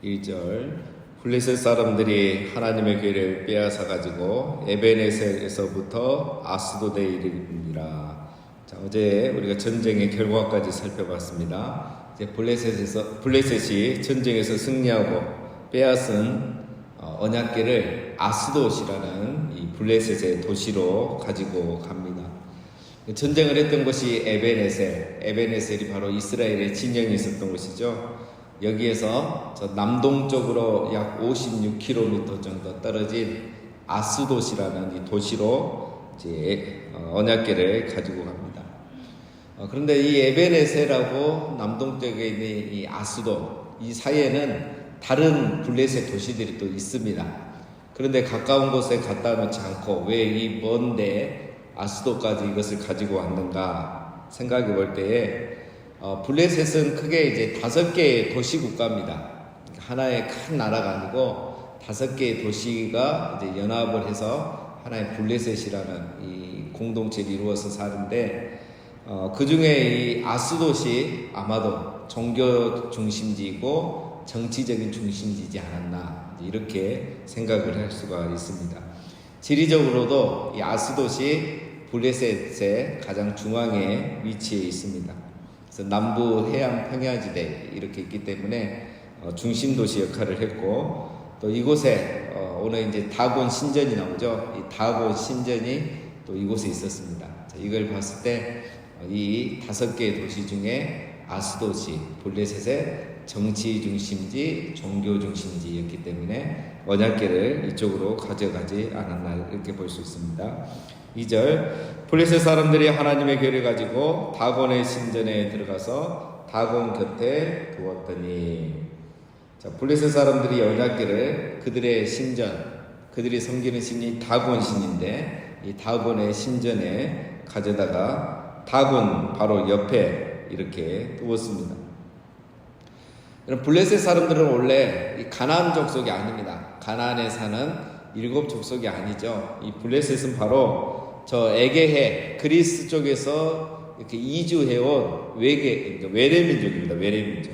1절 블레셋 사람들이 하나님의 교회를 빼앗아 가지고 에베네셀에서부터 아스도드에 이르니라. 자, 어제 우리가 전쟁의 결과까지 살펴봤습니다. 이제 블레셋이 전쟁에서 승리하고 빼앗은 언약궤를 아스돗이라는 이 블레셋의 도시로 가지고 갑니다. 전쟁을 했던 곳이 에베네셀이 바로 이스라엘의 진영이 있었던 곳이죠. 여기에서 저 남동쪽으로 약 56km 정도 떨어진 아스돗이라는 이 도시로 이제 언약궤를 가지고 갑니다. 그런데 이 에베네셀하고 남동쪽에 있는 이 아스돗, 이 사이에는 다른 블레셋 도시들이 또 있습니다. 그런데 가까운 곳에 갖다 놓지 않고 왜 이 먼데 아스돗까지 이것을 가지고 왔는가 생각해 볼 때에 블레셋은 크게 이제 5개의 도시 국가입니다. 하나의 큰 나라가 아니고 5개의 도시가 이제 연합을 해서 하나의 블레셋이라는 이 공동체를 이루어서 사는데 그 중에 이 아스돗이 아마도 종교 중심지이고 정치적인 중심지지 않았나 이렇게 생각을 할 수가 있습니다. 지리적으로도 이 아스돗이 블레셋의 가장 중앙에 위치해 있습니다. 그래서 남부 해안 평야지대 이렇게 있기 때문에 중심 도시 역할을 했고 또 이곳에 오늘 이제 다곤 신전이 나오죠. 이 다곤 신전이 또 이곳에 있었습니다. 자, 이걸 봤을 때 이 5개의 도시 중에 아스돗이 블레셋의 정치 중심지, 종교 중심지였기 때문에 언약궤를 이쪽으로 가져가지 않았나 이렇게 볼 수 있습니다. 2절 블레셋 사람들이 하나님의 궤를 가지고 다곤의 신전에 들어가서 다곤 곁에 두었더니, 자, 블레셋 사람들이 언약궤를 그들의 신전, 그들이 섬기는 신이 다곤 신인데 이 다곤의 신전에 가져다가 다곤 바로 옆에 이렇게 두었습니다. 블레셋 사람들은 원래 이 가나안 족속이 아닙니다. 가나안에 사는 7 족속이 아니죠. 이 블레셋은 바로 저 에게해 그리스 쪽에서 이렇게 이주해온 외래민족입니다. 외래민족.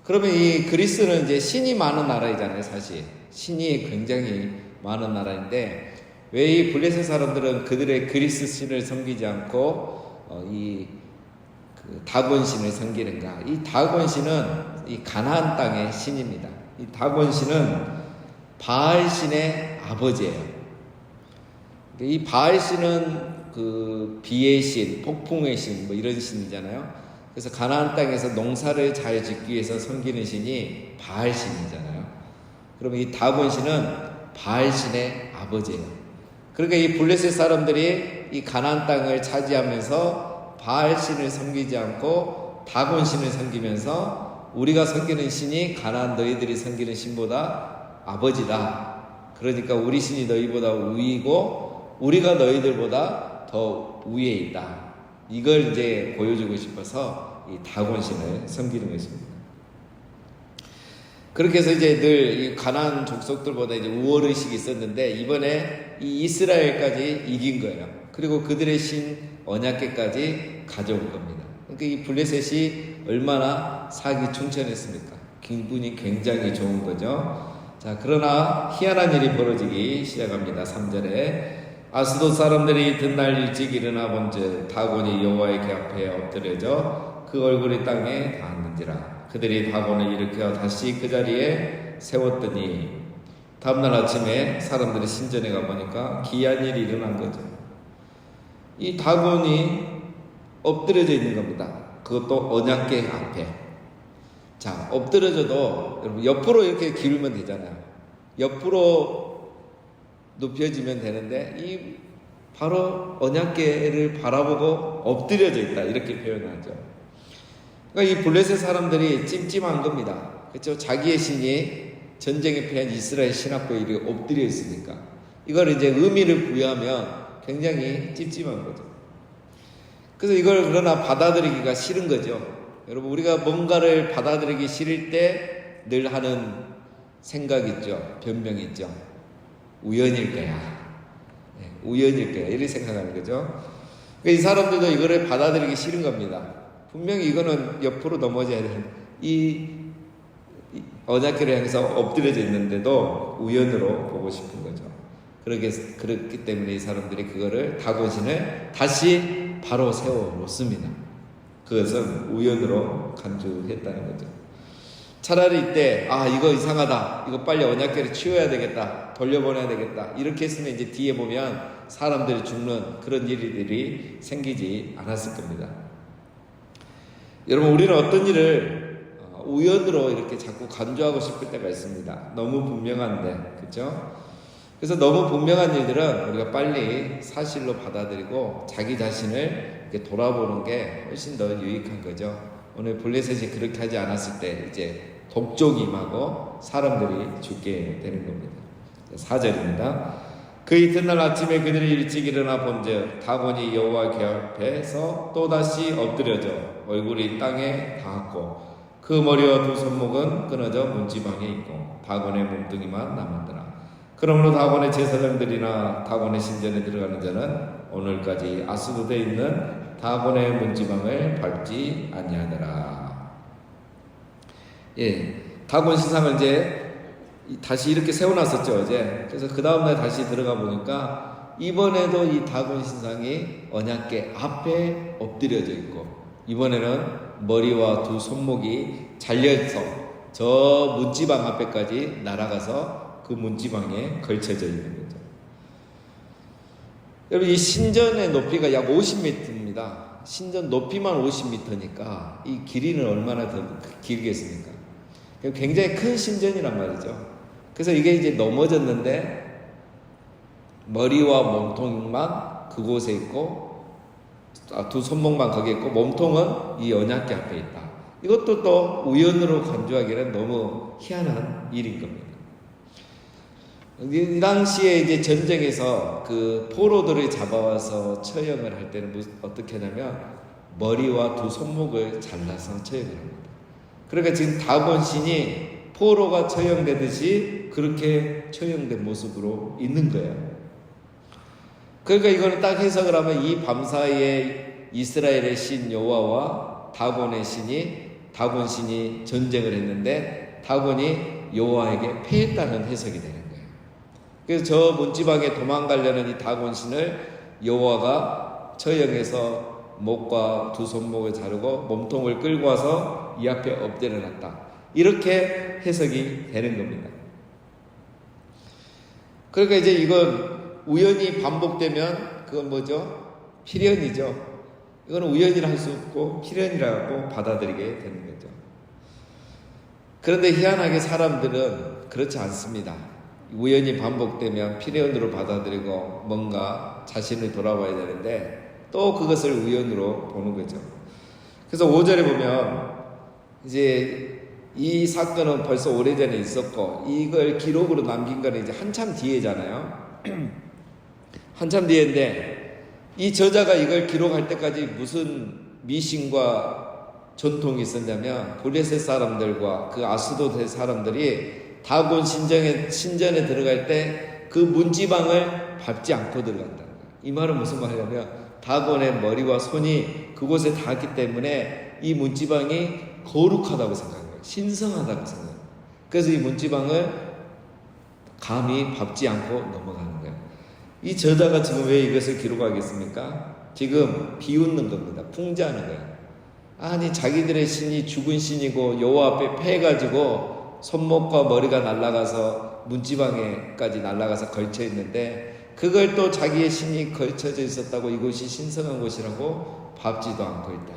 그러면 이 그리스는 이제 신이 많은 나라이잖아요. 사실 신이 굉장히 많은 나라인데 왜 이 블레셋 사람들은 그들의 그리스 신을 섬기지 않고 그 다곤 신을 섬기는가? 이 다곤 신은 이 가나안 땅의 신입니다. 이 다곤 신은 바알 신의 아버지예요. 이 바알 신은 그 비의 신, 폭풍의 신, 뭐 이런 신이잖아요. 그래서 가나안 땅에서 농사를 잘 짓기 위해서 섬기는 신이 바알 신이잖아요. 그러면 이 다곤 신은 바알 신의 아버지예요. 그러니까 이 블레셋 사람들이 이 가나안 땅을 차지하면서 바알 신을 섬기지 않고 다곤 신을 섬기면서 우리가 섬기는 신이 가나안 너희들이 섬기는 신보다 아버지다. 그러니까 우리 신이 너희보다 우위고 우리가 너희들보다 더 위에 있다. 이걸 이제 보여주고 싶어서 이 다곤 신을 섬기는 것입니다. 그렇게 해서 이제 늘 이 가나안 족속들보다 이제 우월의식이 있었는데 이번에 이 이스라엘까지 이긴 거예요. 그리고 그들의 신 언약궤까지 가져온 겁니다. 그러니까 이 블레셋이 얼마나 사기충천했습니까? 기분이 굉장히 좋은 거죠. 자, 그러나 희한한 일이 벌어지기 시작합니다. 3절에 아스돗 사람들이 이튿날 일찍 일어나 본즉 다곤이 여호와의 궤 앞에 엎드려져 그 얼굴이 땅에 닿았는지라. 그들이 다곤을 일으켜 다시 그 자리에 세웠더니 다음날 아침에 사람들이 신전에 가보니까 기이한 일이 일어난 거죠. 이 다곤이 엎드려져 있는 겁니다. 그것도 언약궤 앞에. 자, 엎드려져도 여러분 옆으로 이렇게 기울면 되잖아요. 옆으로 눕혀지면 되는데 이 바로 언약궤를 바라보고 엎드려져 있다 이렇게 표현하죠. 그러니까 이 블레셋 사람들이 찜찜한 겁니다. 그렇죠? 자기의 신이 전쟁에 패한 이스라엘 신 앞에 이렇게 엎드려 있으니까 이걸 이제 의미를 부여하면 굉장히 찜찜한 거죠. 그래서 이걸 그러나 받아들이기가 싫은 거죠. 여러분 우리가 뭔가를 받아들이기 싫을 때 늘 하는 생각 있죠. 변명 있죠. 우연일 거야. 우연일 거야. 이렇게 생각하는 거죠. 그러니까 이 사람들도 이거를 받아들이기 싫은 겁니다. 분명히 이거는 옆으로 넘어져야 되는 언약궤를 향해서 엎드려져 있는데도 우연으로 보고 싶은 거죠. 그렇기 때문에 이 사람들이 그거를 다곤신을 다시 바로 세워 놓습니다. 그것은 우연으로 간주했다는 거죠. 차라리 이때 이거 이상하다, 이거 빨리 언약궤를 치워야 되겠다, 돌려보내야 되겠다 이렇게 했으면 이제 뒤에 보면 사람들이 죽는 그런 일들이 생기지 않았을 겁니다. 여러분, 우리는 어떤 일을 우연으로 이렇게 자꾸 간주하고 싶을 때가 있습니다. 너무 분명한데, 그렇죠? 그래서 너무 분명한 일들은 우리가 빨리 사실로 받아들이고 자기 자신을 이렇게 돌아보는 게 훨씬 더 유익한 거죠. 오늘 블레셋이 그렇게 하지 않았을 때 이제 독종이 임하고 사람들이 죽게 되는 겁니다. 4절입니다. 그 이튿날 아침에 그들이 일찍 일어나 본즉 다곤이 여호와 궤 앞에서 또다시 엎드려져 얼굴이 땅에 닿았고 그 머리와 두 손목은 끊어져 문지방에 있고 다곤의 몸뚱이만 남았더라. 그러므로 다곤의 제사장들이나 다곤의 신전에 들어가는 자는 오늘까지 아스도드에 있는 다곤의 문지방을 밟지 아니하더라. 다곤 신상을 이제 다시 이렇게 세워놨었죠, 어제. 그래서 그 다음날 다시 들어가 보니까 이번에도 이 다곤 신상이 언약궤 앞에 엎드려져 있고 이번에는 머리와 두 손목이 잘려서 저 문지방 앞에까지 날아가서 그 문지방에 걸쳐져 있는 거죠. 여러분, 이 신전의 높이가 약 50m입니다. 신전 높이만 50m니까 이 길이는 얼마나 더 길겠습니까? 굉장히 큰 신전이란 말이죠. 그래서 이게 이제 넘어졌는데 머리와 몸통만 그곳에 있고 두 손목만 거기에 있고 몸통은 이 언약궤 앞에 있다. 이것도 또 우연으로 간주하기는 너무 희한한 일인 겁니다. 이 당시에 이제 전쟁에서 그 포로들을 잡아와서 처형을 할 때는 어떻게 하냐면 머리와 두 손목을 잘라서 처형을 합니다. 그러니까 지금 다곤 신이 포로가 처형되듯이 그렇게 처형된 모습으로 있는 거예요. 그러니까 이거는 딱 해석을 하면 이 밤사이에 이스라엘의 신 여호와와 다곤 신이 전쟁을 했는데 다곤이 여호와에게 패했다는 해석이 되는 거예요. 그래서 저 문지방에 도망가려는 이 다곤 신을 여호와가 처형해서 목과 두 손목을 자르고 몸통을 끌고 와서 이 앞에 엎드려놨다. 이렇게 해석이 되는 겁니다. 그러니까 이제 이건 우연히 반복되면 그건 뭐죠? 필연이죠. 이거는 우연이라 할 수 없고 필연이라고 받아들이게 되는 거죠. 그런데 희한하게 사람들은 그렇지 않습니다. 우연히 반복되면 필연으로 받아들이고 뭔가 자신을 돌아봐야 되는데 또 그것을 우연으로 보는 거죠. 그래서 5절에 보면 이제 이 사건은 벌써 오래전에 있었고 이걸 기록으로 남긴 거는 이제 한참 뒤에잖아요. 한참 뒤인데 이 저자가 이걸 기록할 때까지 무슨 미신과 전통이 있었냐면 블레셋 사람들과 그 아스도드 사람들이 다곤 신전에 들어갈 때 그 문지방을 밟지 않고 들어간다는 거예요. 이 말은 무슨 말이냐면 다곤의 머리와 손이 그곳에 닿았기 때문에 이 문지방이 거룩하다고 생각해요. 신성하다고 생각해요. 그래서 이 문지방을 감히 밟지 않고 넘어가는 거예요. 이 저자가 지금 왜 이것을 기록하겠습니까? 지금 비웃는 겁니다. 풍자하는 거예요. 아니 자기들의 신이 죽은 신이고 여호와 앞에 패해가지고 손목과 머리가 날아가서 문지방에까지 날아가서 걸쳐 있는데 그걸 또 자기의 신이 걸쳐져 있었다고 이곳이 신성한 곳이라고 밟지도 않고 있다.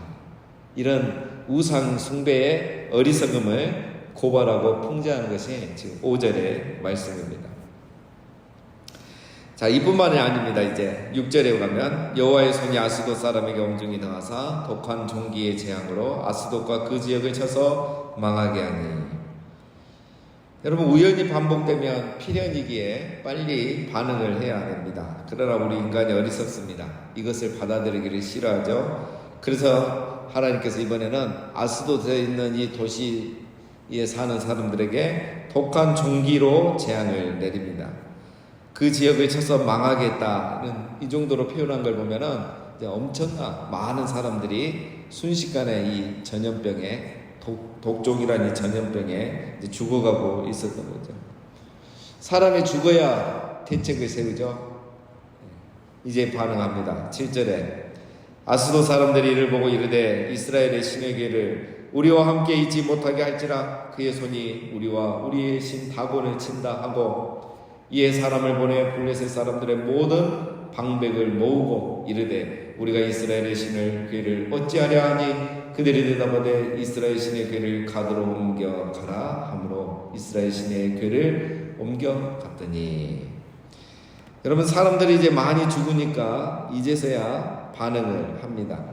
이런 우상 숭배의 어리석음을 고발하고 풍자하는 것이 지금 5절의 말씀입니다. 자, 이뿐만이 아닙니다. 이제 6절에 가면 여호와의 손이 아스돗 사람에게 엄중히 나와서 독한 종기의 재앙으로 아스돗과 그 지역을 쳐서 망하게 하니. 여러분, 우연히 반복되면 필연이기에 빨리 반응을 해야 됩니다. 그러나 우리 인간이 어리석습니다. 이것을 받아들이기를 싫어하죠. 그래서 하나님께서 이번에는 아스돗에 있는 이 도시에 사는 사람들에게 독한 종기로 재앙을 내립니다. 그 지역을 쳐서 망하겠다는 이 정도로 표현한 걸 보면은 이제 엄청난 많은 사람들이 순식간에 이 전염병에 독종이라는 이 전염병에 이제 죽어가고 있었던 거죠. 사람이 죽어야 대책을 세우죠. 이제 반응합니다. 7절에 아스도 사람들이 이를 보고 이르되 이스라엘의 신의 괴를 우리와 함께 있지 못하게 할지라 그의 손이 우리와 우리의 신 다곤을 친다 하고 이에 사람을 보내 블레셋 사람들의 모든 방백을 모으고 이르되 우리가 이스라엘의 신을 괴를 어찌하려 하니 그들이 대답하되 이스라엘 신의 괴를 가드로 옮겨 가라 하므로 이스라엘 신의 괴를 옮겨 갔더니. 여러분, 사람들이 이제 많이 죽으니까 이제서야 반응을 합니다.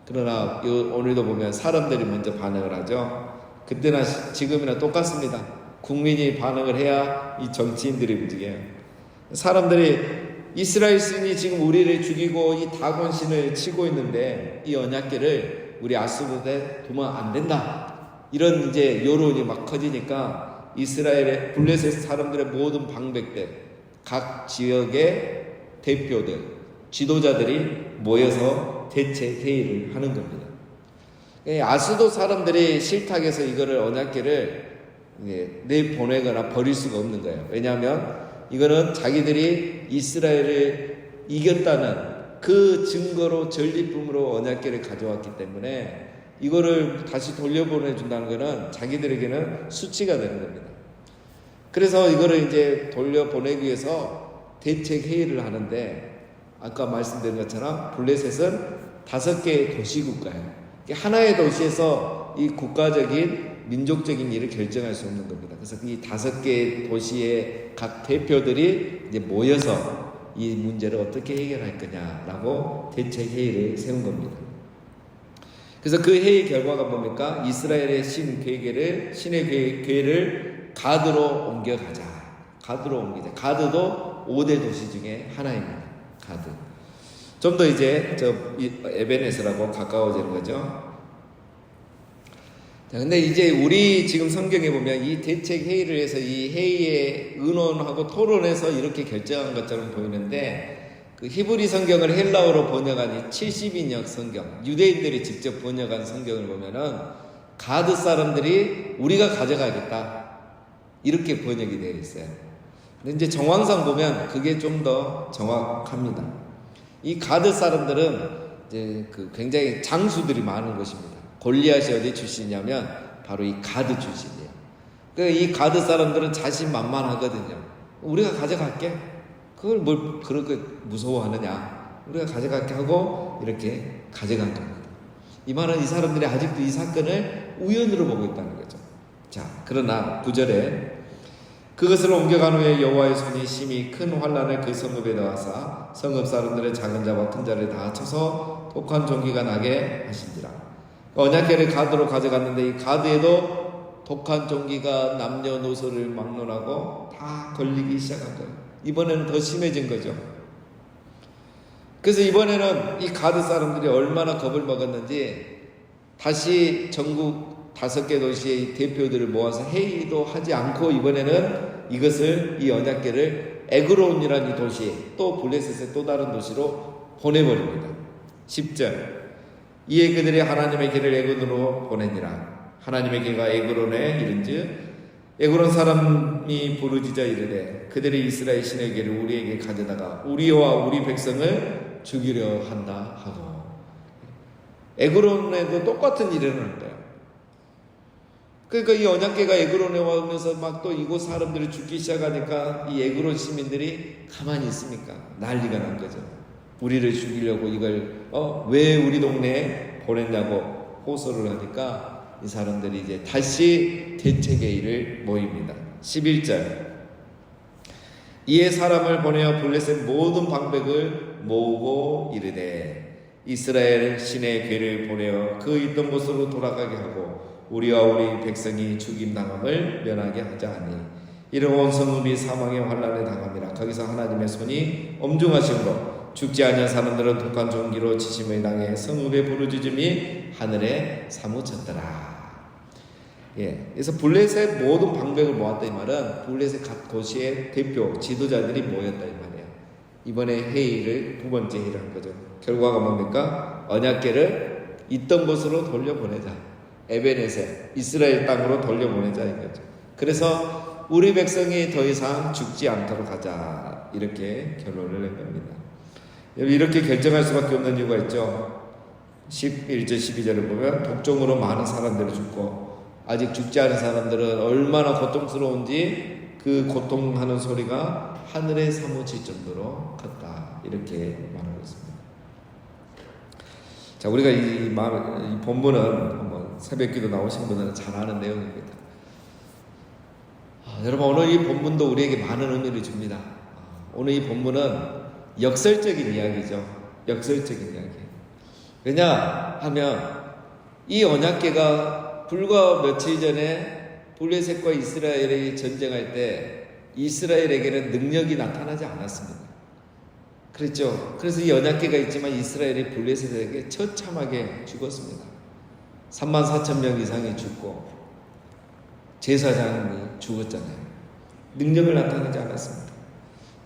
그러나 오늘도 보면 사람들이 먼저 반응을 하죠. 그때나 지금이나 똑같습니다. 국민이 반응을 해야 이 정치인들이 움직여요. 사람들이 이스라엘 신이 지금 우리를 죽이고 이 다곤 신을 치고 있는데 이 언약궤를 우리 아스도데 두면 안 된다. 이런 이제 여론이 막 커지니까 이스라엘의 블레셋 사람들의 모든 방백들, 각 지역의 대표들, 지도자들이 모여서 대책 회의를 하는 겁니다. 아스도 사람들이 실탁에서 이거를 언약궤를 내보내거나 버릴 수가 없는 거예요. 왜냐하면 이거는 자기들이 이스라엘을 이겼다는 그 증거로 전리품으로 언약궤를 가져왔기 때문에 이거를 다시 돌려보내준다는 것은 자기들에게는 수치가 되는 겁니다. 그래서 이거를 이제 돌려보내기 위해서 대책 회의를 하는데 아까 말씀드린 것처럼 블레셋은 5개의 도시국가예요. 하나의 도시에서 이 국가적인 민족적인 일을 결정할 수 없는 겁니다. 그래서 이 5개의 도시의 각 대표들이 이제 모여서 이 문제를 어떻게 해결할 거냐라고 대책 회의를 세운 겁니다. 그래서 그 회의 결과가 뭡니까? 이스라엘의 신의 궤를 가드로 옮겨가자. 가드로 옮기자. 가드도 5대 도시 중에 하나입니다. 가드. 좀 더 이제 에베네스라고 가까워지는 거죠. 자, 근데 이제 우리 지금 성경에 보면 이 대책 회의를 해서 이 회의에 의논하고 토론해서 이렇게 결정한 것처럼 보이는데 그 히브리 성경을 헬라어로 번역한 이 70인역 성경, 유대인들이 직접 번역한 성경을 보면은 가드 사람들이 우리가 가져가겠다 이렇게 번역이 되어 있어요. 근데 이제 정황상 보면 그게 좀 더 정확합니다. 이 가드 사람들은 이제 굉장히 장수들이 많은 것입니다. 골리앗이 어디 출신이냐면 바로 이 가드 출신이에요. 이 가드 사람들은 자신만만하거든요. 우리가 가져갈게. 그걸 뭘 그렇게 무서워하느냐. 우리가 가져갈게 하고 이렇게 가져간 겁니다. 이 말은 이 사람들이 아직도 이 사건을 우연으로 보고 있다는 거죠. 자, 그러나 9절에 그것을 옮겨간 후에 여호와의 손이 심히 큰 환난을 그 성읍에 넣어사 성읍 사람들의 작은 자와 큰 자를 다 쳐서 독한 종기가 나게 하신지라. 언약궤를 가드로 가져갔는데 이 가드에도 독한 종기가 남녀노소를 막론하고 다 걸리기 시작한 거예요. 이번에는 더 심해진 거죠. 그래서 이번에는 이 가드 사람들이 얼마나 겁을 먹었는지 다시 전국 5개 도시의 대표들을 모아서 회의도 하지 않고 이번에는 이것을 이 언약궤를 에그론이라는 이 도시, 또 블레셋의 또 다른 도시로 보내버립니다. 10절 이에 그들이 하나님의 길을 에그론으로 보내니라. 하나님의 길과 에그론에 이른즉 에그론 사람이 부르짖어 이르되 그들이 이스라엘 신의 길을 우리에게 가져다가 우리와 우리 백성을 죽이려 한다 하고. 에그론에도 똑같은 일을 하는 거예요. 그러니까 이 언약궤가 에그론에 오면서 막 또 이곳 사람들이 죽기 시작하니까 이 에그론 시민들이 가만히 있습니까? 난리가 난 거죠. 우리를 죽이려고 이걸 왜 우리 동네에 보냈냐고 호소를 하니까 이 사람들이 이제 다시 대책회의를 모입니다. 11절 이에 사람을 보내어 블레셋 모든 방백을 모으고 이르되 이스라엘 신의 궤를 보내어 그 있던 곳으로 돌아가게 하고 우리와 우리 백성이 죽임당함을 면하게 하자 하니 이런 온 성읍이 사망의 환난에 당함이라. 거기서 하나님의 손이 엄중하심으로 죽지 아니한 사람들은 독한 종기로 치심을 당해 성읍의 부르짖음이 하늘에 사무쳤더라. 그래서 블레셋 모든 방백을 모았다 이 말은 블레셋 각 도시의 대표 지도자들이 모였다 이 말이에요. 이번에 회의를 두 번째 회의를 한 거죠. 결과가 뭡니까? 언약궤를 있던 곳으로 돌려보내자. 에베네셀, 이스라엘 땅으로 돌려보내자 이거죠. 그래서 우리 백성이 더 이상 죽지 않도록 하자, 이렇게 결론을 낸 겁니다. 이렇게 결정할 수밖에 없는 이유가 있죠. 11절 12절을 보면 독종으로 많은 사람들이 죽고 아직 죽지 않은 사람들은 얼마나 고통스러운지 그 고통하는 소리가 하늘에 사무칠 정도로 컸다, 이렇게 말하고 있습니다. 자, 우리가 이 본문은 한번 새벽기도 나오신 분들은 잘 아는 내용입니다. 여러분, 오늘 이 본문도 우리에게 많은 의미를 줍니다. 오늘 이 본문은 역설적인 이야기죠. 역설적인 이야기. 왜냐하면 이 언약궤가 불과 며칠 전에 블레셋과 이스라엘이 전쟁할 때 이스라엘에게는 능력이 나타나지 않았습니다. 그랬죠. 그래서 이 언약궤가 있지만 이스라엘이 블레셋에게 처참하게 죽었습니다. 34,000명 이상이 죽고 제사장이 죽었잖아요. 능력을 나타내지 않았습니다.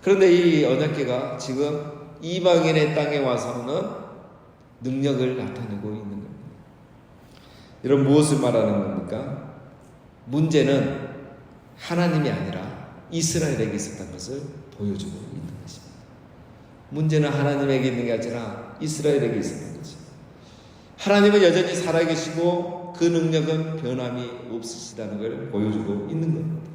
그런데 이 언약궤가 지금 이방인의 땅에 와서는 능력을 나타내고 있는 겁니다. 이런 무엇을 말하는 겁니까? 문제는 하나님이 아니라 이스라엘에게 있었던 것을 보여주고 있는 것입니다. 문제는 하나님에게 있는 게 아니라 이스라엘에게 있었던 것입니다. 하나님은 여전히 살아계시고 그 능력은 변함이 없으시다는 걸 보여주고 있는 겁니다.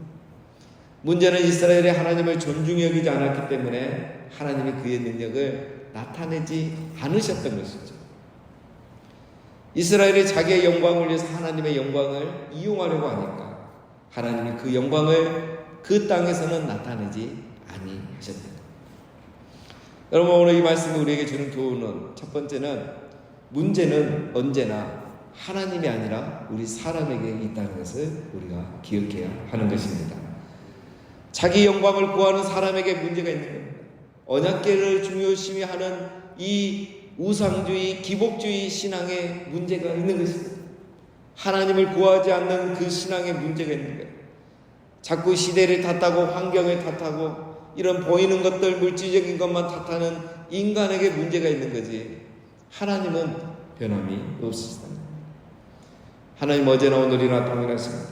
문제는 이스라엘이 하나님을 존중히 여기지 않았기 때문에 하나님이 그의 능력을 나타내지 않으셨던 것이죠. 이스라엘이 자기의 영광을 위해서 하나님의 영광을 이용하려고 하니까 하나님이 그 영광을 그 땅에서는 나타내지 아니하셨다. 여러분, 오늘 이 말씀이 우리에게 주는 교훈은, 첫 번째는 문제는 언제나 하나님이 아니라 우리 사람에게 있다는 것을 우리가 기억해야 하는 것입니다. 자기 영광을 구하는 사람에게 문제가 있는 겁니다. 언약궤를 중요시히 하는 이 우상주의, 기복주의 신앙에 문제가 있는 것입니다. 하나님을 구하지 않는 그 신앙에 문제가 있는 거예요. 자꾸 시대를 탓하고 환경을 탓하고 이런 보이는 것들, 물질적인 것만 탓하는 인간에게 문제가 있는 거지, 하나님은 변함이 없으시다. 하나님 어제나 오늘이나 동일하십니다.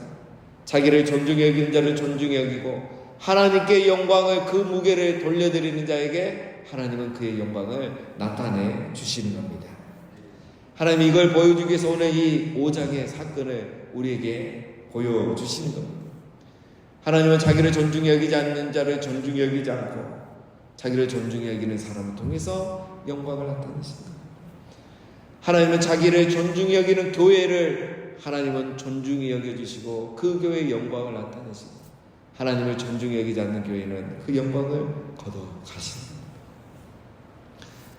자기를 존중히 여기는 자를 존중히 여기고 하나님께 영광을, 그 무게를 돌려드리는 자에게 하나님은 그의 영광을 나타내 주시는 겁니다. 하나님이 이걸 보여주기 위해서 오늘 이 5장의 사건을 우리에게 보여주시는 겁니다. 하나님은 자기를 존중히 여기지 않는 자를 존중히 여기지 않고 자기를 존중히 여기는 사람을 통해서 영광을 나타내십니다. 하나님은 자기를 존중히 여기는 교회를 하나님은 존중히 여겨주시고 그 교회의 영광을 나타내십니다. 하나님을 존중히 여기지 않는 교회는 그 영광을 걷어가십니다.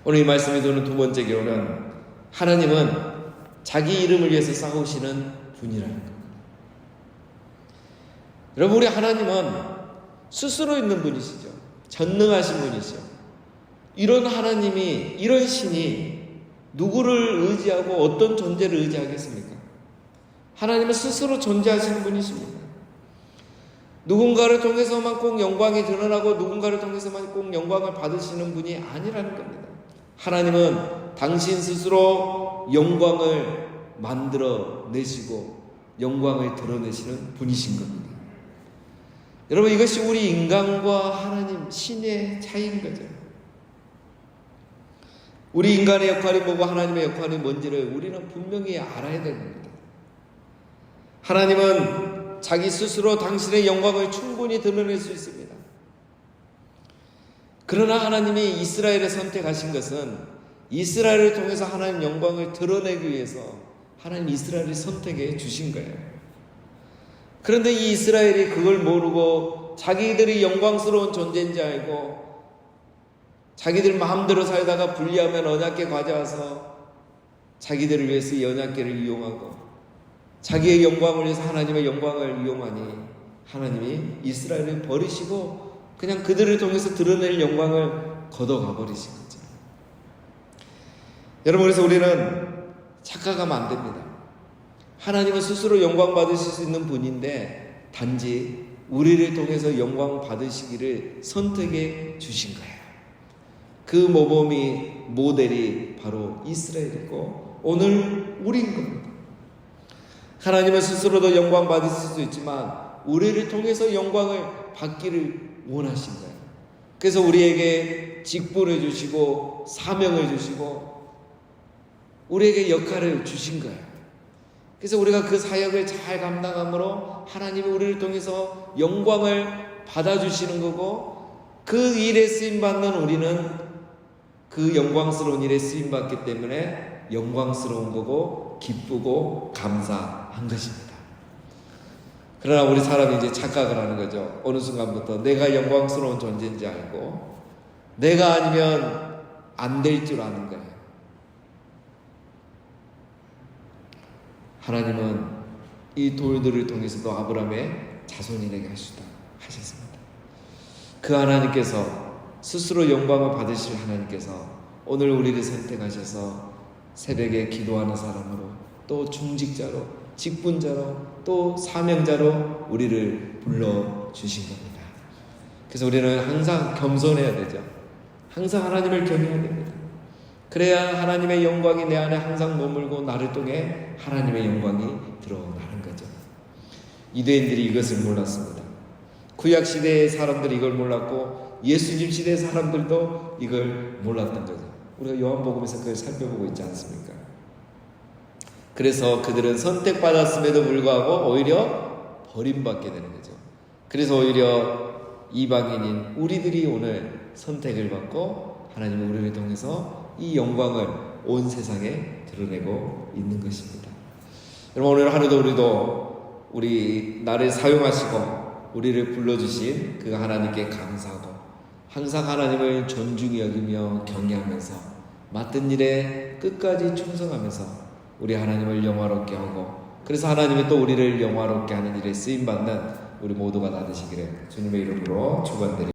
오늘 이 말씀에 도는 두 번째 교훈은, 하나님은 자기 이름을 위해서 싸우시는 분이라는 겁니다. 여러분, 우리 하나님은 스스로 있는 분이시죠. 전능하신 분이시죠. 이런 하나님이, 이런 신이 누구를 의지하고 어떤 존재를 의지하겠습니까? 하나님은 스스로 존재하시는 분이십니다. 누군가를 통해서만 꼭 영광이 드러나고 누군가를 통해서만 꼭 영광을 받으시는 분이 아니라는 겁니다. 하나님은 당신 스스로 영광을 만들어내시고 영광을 드러내시는 분이신 겁니다. 여러분, 이것이 우리 인간과 하나님, 신의 차이인 거죠. 우리 인간의 역할이 뭐고 하나님의 역할이 뭔지를 우리는 분명히 알아야 됩니다. 하나님은 자기 스스로 당신의 영광을 충분히 드러낼 수 있습니다. 그러나 하나님이 이스라엘을 선택하신 것은 이스라엘을 통해서 하나님 영광을 드러내기 위해서 하나님 이스라엘을 선택해 주신 거예요. 그런데 이 이스라엘이 그걸 모르고 자기들이 영광스러운 존재인지 알고 자기들 마음대로 살다가 불리하면 언약궤 가져와서 자기들을 위해서 이 언약궤를 이용하고 자기의 영광을 위해서 하나님의 영광을 이용하니 하나님이 이스라엘을 버리시고 그냥 그들을 통해서 드러낼 영광을 걷어가 버리신 거죠. 여러분, 그래서 우리는 착각하면 안 됩니다. 하나님은 스스로 영광 받으실 수 있는 분인데 단지 우리를 통해서 영광 받으시기를 선택해 주신 거예요. 그 모델이 바로 이스라엘이고 오늘 우리인 겁니다. 하나님은 스스로도 영광 받으실 수 있지만 우리를 통해서 영광을 받기를 원하신 거예요. 그래서 우리에게 직분을 주시고 사명을 주시고 우리에게 역할을 주신 거예요. 그래서 우리가 그 사역을 잘 감당함으로 하나님이 우리를 통해서 영광을 받아주시는 거고, 그 일에 쓰임받는 우리는 그 영광스러운 일에 쓰임받기 때문에 영광스러운 거고 기쁘고 감사한 것입니다. 그러나 우리 사람이 이제 착각을 하는 거죠. 어느 순간부터 내가 영광스러운 존재인지 알고 내가 아니면 안 될 줄 아는 거예요. 하나님은 이 돌들을 통해서도 아브라함의 자손이 되게 하셨습니다. 그 하나님께서 스스로 영광을 받으실 하나님께서 오늘 우리를 선택하셔서 새벽에 기도하는 사람으로, 또 중직자로, 직분자로, 또 사명자로 우리를 불러주신 겁니다. 그래서 우리는 항상 겸손해야 되죠. 항상 하나님을 경외해야 됩니다. 그래야 하나님의 영광이 내 안에 항상 머물고 나를 통해 하나님의 영광이 드러나는 거죠. 유대인들이 이것을 몰랐습니다. 구약시대의 사람들이 이걸 몰랐고 예수님 시대의 사람들도 이걸 몰랐던 거죠. 우리가 요한복음에서 그걸 살펴보고 있지 않습니까? 그래서 그들은 선택받았음에도 불구하고 오히려 버림받게 되는 거죠. 그래서 오히려 이방인인 우리들이 오늘 선택을 받고 하나님은 우리를 통해서 이 영광을 온 세상에 드러내고 있는 것입니다. 여러분, 오늘 하루도 우리 나를 사용하시고 우리를 불러주신 그 하나님께 감사하고 항상 하나님을 존중히 여기며 경외하면서 맡은 일에 끝까지 충성하면서 우리 하나님을 영화롭게 하고, 그래서 하나님이 또 우리를 영화롭게 하는 일에 쓰임받는 우리 모두가 다 되시기를 주님의 이름으로 축원드립니다.